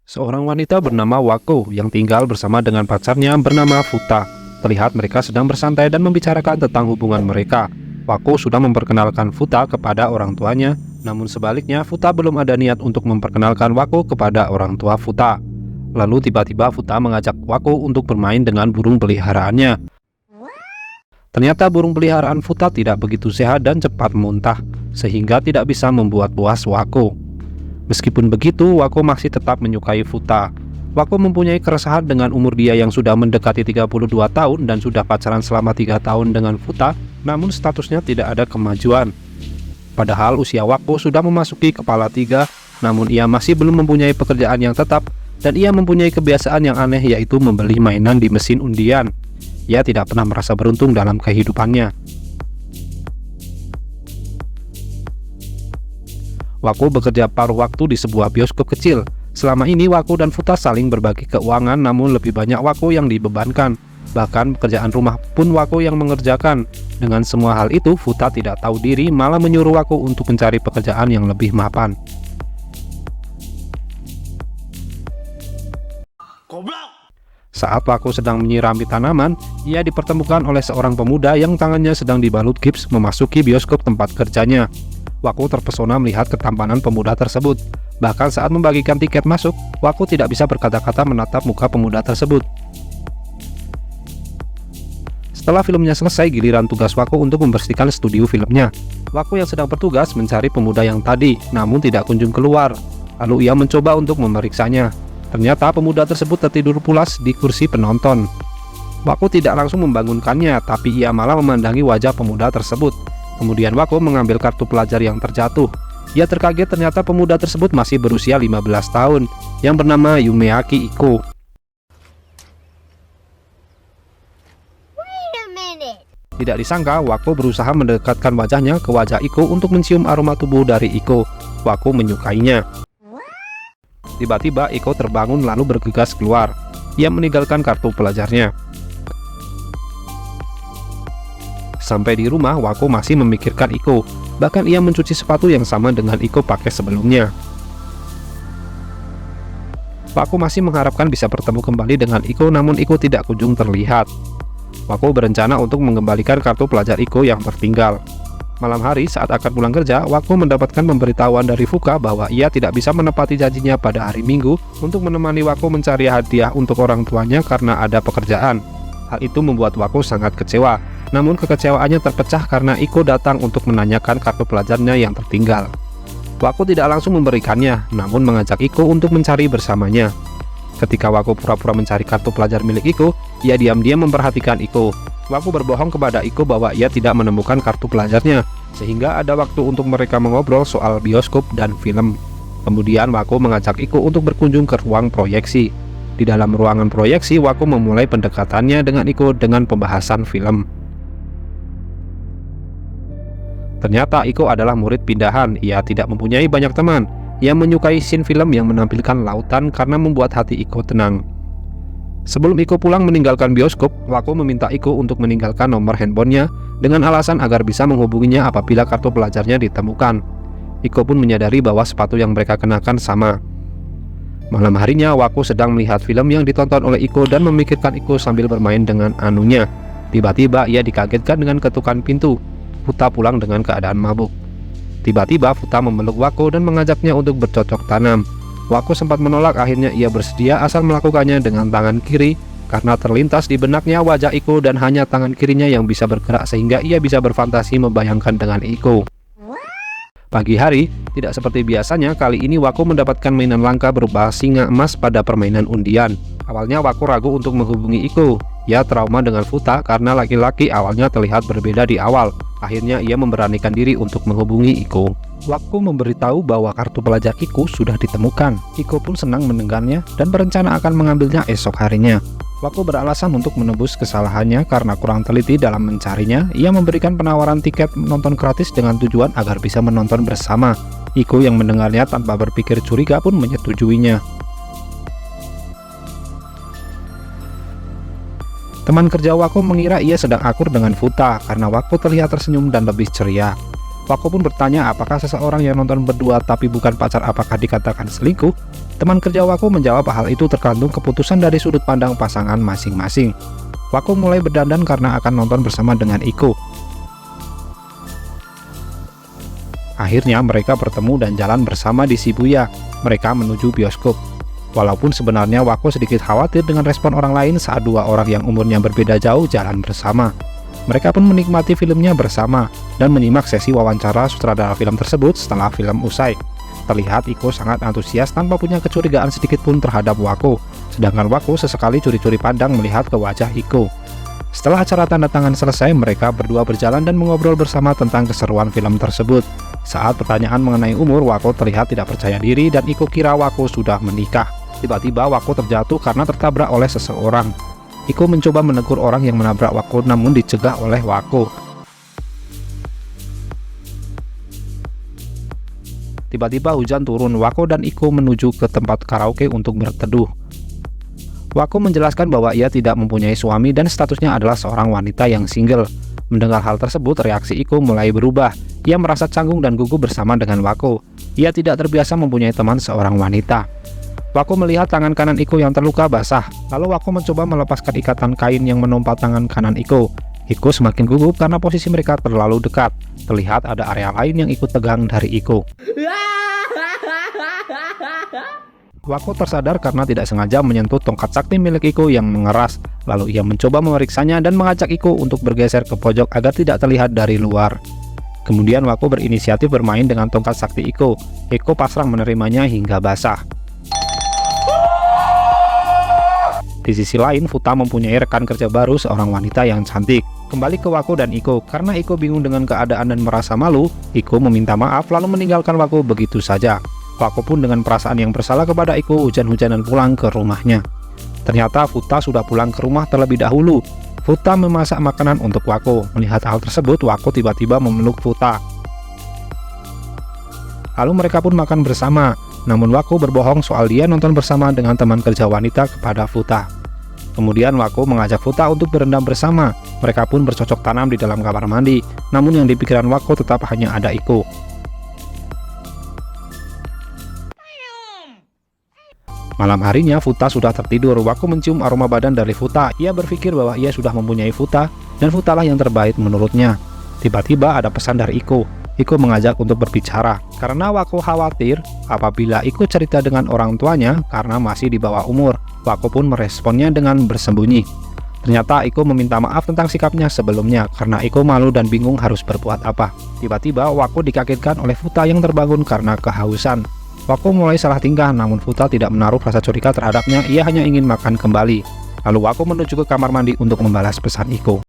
Seorang wanita bernama Wako yang tinggal bersama dengan pacarnya bernama Futa. Terlihat mereka sedang bersantai dan membicarakan tentang hubungan mereka. Wako sudah memperkenalkan Futa kepada orang tuanya, namun sebaliknya Futa belum ada niat untuk memperkenalkan Wako kepada orang tua Futa. Lalu tiba-tiba Futa mengajak Wako untuk bermain dengan burung peliharaannya. Ternyata burung peliharaan Futa tidak begitu sehat dan cepat muntah, sehingga tidak bisa membuat puas Wako. Meskipun begitu, Wako masih tetap menyukai Futa. Wako mempunyai keresahan dengan umur dia yang sudah mendekati 32 tahun dan sudah pacaran selama 3 tahun dengan Futa, namun statusnya tidak ada kemajuan. Padahal usia Wako sudah memasuki kepala 3, namun ia masih belum mempunyai pekerjaan yang tetap, dan ia mempunyai kebiasaan yang aneh, yaitu membeli mainan di mesin undian. Ia tidak pernah merasa beruntung dalam kehidupannya. Wako bekerja paruh waktu di sebuah bioskop kecil. Selama ini Wako dan Futa saling berbagi keuangan, namun lebih banyak Wako yang dibebankan. Bahkan pekerjaan rumah pun Wako yang mengerjakan. Dengan semua hal itu, Futa tidak tahu diri, malah menyuruh Wako untuk mencari pekerjaan yang lebih mapan. Saat Wako sedang menyirami tanaman, ia dipertemukan oleh seorang pemuda yang tangannya sedang dibalut gips memasuki bioskop tempat kerjanya. Wako terpesona melihat ketampanan pemuda tersebut. Bahkan saat membagikan tiket masuk, Wako tidak bisa berkata-kata menatap muka pemuda tersebut. Setelah filmnya selesai, giliran tugas Wako untuk membersihkan studio filmnya. Wako yang sedang bertugas mencari pemuda yang tadi, namun tidak kunjung keluar. Lalu ia mencoba untuk memeriksanya. Ternyata pemuda tersebut tertidur pulas di kursi penonton. Wako tidak langsung membangunkannya, tapi ia malah memandangi wajah pemuda tersebut. Kemudian Wako mengambil kartu pelajar yang terjatuh. Ia terkaget ternyata pemuda tersebut masih berusia 15 tahun, yang bernama Yumeaki Iko. Tidak disangka, Wako berusaha mendekatkan wajahnya ke wajah Iko untuk mencium aroma tubuh dari Iko. Wako menyukainya. Tiba-tiba Iko terbangun lalu bergegas keluar. Ia meninggalkan kartu pelajarnya. Sampai di rumah, Wako masih memikirkan Iko. Bahkan ia mencuci sepatu yang sama dengan Iko pakai sebelumnya. Wako masih mengharapkan bisa bertemu kembali dengan Iko, namun Iko tidak kunjung terlihat. Wako berencana untuk mengembalikan kartu pelajar Iko yang tertinggal. Malam hari saat akan pulang kerja, Wako mendapatkan pemberitahuan dari Fuka bahwa ia tidak bisa menepati janjinya pada hari Minggu untuk menemani Wako mencari hadiah untuk orang tuanya karena ada pekerjaan. Hal itu membuat Wako sangat kecewa. Namun kekecewaannya terpecah karena Iko datang untuk menanyakan kartu pelajarnya yang tertinggal. Wako tidak langsung memberikannya, namun mengajak Iko untuk mencari bersamanya. Ketika Wako pura-pura mencari kartu pelajar milik Iko, ia diam-diam memperhatikan Iko. Wako berbohong kepada Iko bahwa ia tidak menemukan kartu pelajarnya, sehingga ada waktu untuk mereka mengobrol soal bioskop dan film. Kemudian Wako mengajak Iko untuk berkunjung ke ruang proyeksi. Di dalam ruangan proyeksi, Wako memulai pendekatannya dengan Iko dengan pembahasan film. Ternyata Iko adalah murid pindahan. Ia tidak mempunyai banyak teman. Ia menyukai scene film yang menampilkan lautan karena membuat hati Iko tenang. Sebelum Iko pulang meninggalkan bioskop, Wako meminta Iko untuk meninggalkan nomor handphonenya dengan alasan agar bisa menghubunginya apabila kartu pelajarnya ditemukan. Iko pun menyadari bahwa sepatu yang mereka kenakan sama. Malam harinya, Wako sedang melihat film yang ditonton oleh Iko dan memikirkan Iko sambil bermain dengan anunya. Tiba-tiba ia dikagetkan dengan ketukan pintu. Futa pulang dengan keadaan mabuk. Tiba-tiba Futa memeluk Wako dan mengajaknya untuk bercocok tanam. Wako sempat menolak, akhirnya ia bersedia asal melakukannya dengan tangan kiri karena terlintas di benaknya wajah Iko dan hanya tangan kirinya yang bisa bergerak sehingga ia bisa berfantasi membayangkan dengan Iko. Pagi hari, tidak seperti biasanya, kali ini Wako mendapatkan mainan langka berupa singa emas pada permainan undian. Awalnya Wako ragu untuk menghubungi Iko. Ia trauma dengan Futa karena laki-laki awalnya terlihat berbeda di awal. Akhirnya ia memberanikan diri untuk menghubungi Iko. Wako memberitahu bahwa kartu pelajar Iko sudah ditemukan. Iko pun senang mendengarnya dan berencana akan mengambilnya esok harinya. Wako beralasan untuk menebus kesalahannya karena kurang teliti dalam mencarinya. Ia memberikan penawaran tiket menonton gratis dengan tujuan agar bisa menonton bersama. Iko yang mendengarnya tanpa berpikir curiga pun menyetujuinya. Teman kerja Wako mengira ia sedang akur dengan Futa karena Wako terlihat tersenyum dan lebih ceria. Wako pun bertanya apakah seseorang yang nonton berdua tapi bukan pacar apakah dikatakan selingkuh. Teman kerja Wako menjawab hal itu tergantung keputusan dari sudut pandang pasangan masing-masing. Wako mulai berdandan karena akan nonton bersama dengan Iko. Akhirnya mereka bertemu dan jalan bersama di Shibuya. Mereka menuju bioskop. Walaupun sebenarnya Wako sedikit khawatir dengan respon orang lain saat dua orang yang umurnya berbeda jauh jalan bersama. Mereka pun menikmati filmnya bersama dan menyimak sesi wawancara sutradara film tersebut setelah film usai. Terlihat Iko sangat antusias tanpa punya kecurigaan sedikit pun terhadap Wako, sedangkan Wako sesekali curi-curi pandang melihat ke wajah Iko. Setelah acara tanda tangan selesai, mereka berdua berjalan dan mengobrol bersama tentang keseruan film tersebut. Saat pertanyaan mengenai umur, Wako terlihat tidak percaya diri dan Iko kira Wako sudah menikah. Tiba-tiba Wako terjatuh karena tertabrak oleh seseorang. Iko mencoba menegur orang yang menabrak Wako namun dicegah oleh Wako. Tiba-tiba hujan turun, Wako dan Iko menuju ke tempat karaoke untuk berteduh. Wako menjelaskan bahwa ia tidak mempunyai suami dan statusnya adalah seorang wanita yang single. Mendengar hal tersebut, reaksi Iko mulai berubah. Ia merasa canggung dan gugup bersama dengan Wako. Ia tidak terbiasa mempunyai teman seorang wanita. Wako melihat tangan kanan Iko yang terluka basah. Lalu Wako mencoba melepaskan ikatan kain yang menopang tangan kanan Iko. Iko semakin gugup karena posisi mereka terlalu dekat. Terlihat ada area lain yang ikut tegang dari Iko. Wako tersadar karena tidak sengaja menyentuh tongkat sakti milik Iko yang mengeras. Lalu ia mencoba memeriksanya dan mengajak Iko untuk bergeser ke pojok agar tidak terlihat dari luar. Kemudian Wako berinisiatif bermain dengan tongkat sakti Iko. Iko pasrah menerimanya hingga basah. Di sisi lain, Futa mempunyai rekan kerja baru, seorang wanita yang cantik. Kembali ke Wako dan Iko, karena Iko bingung dengan keadaan dan merasa malu, Iko meminta maaf lalu meninggalkan Wako begitu saja. Wako pun dengan perasaan yang bersalah kepada Iko hujan-hujanan pulang ke rumahnya. Ternyata Futa sudah pulang ke rumah terlebih dahulu. Futa memasak makanan untuk Wako. Melihat hal tersebut, Wako tiba-tiba memeluk Futa. Lalu mereka pun makan bersama. Namun Wako berbohong soal dia nonton bersama dengan teman kerja wanita kepada Futa. Kemudian Wako mengajak Futa untuk berendam bersama. Mereka pun bercocok tanam di dalam kamar mandi. Namun yang di pikiran Wako tetap hanya ada Iko. Malam harinya Futa sudah tertidur. Wako mencium aroma badan dari Futa. Ia berpikir bahwa ia sudah mempunyai Futa dan Futa lah yang terbaik menurutnya. Tiba-tiba ada pesan dari Iko. Iko mengajak untuk berbicara karena Wako khawatir apabila Iko cerita dengan orang tuanya karena masih di bawah umur. Wako pun meresponnya dengan bersembunyi. Ternyata Iko meminta maaf tentang sikapnya sebelumnya karena Iko malu dan bingung harus berbuat apa. Tiba-tiba Wako dikagetkan oleh Futa yang terbangun karena kehausan. Wako mulai salah tingkah namun Futa tidak menaruh rasa curiga terhadapnya, ia hanya ingin makan kembali. Lalu Wako menuju ke kamar mandi untuk membalas pesan Iko.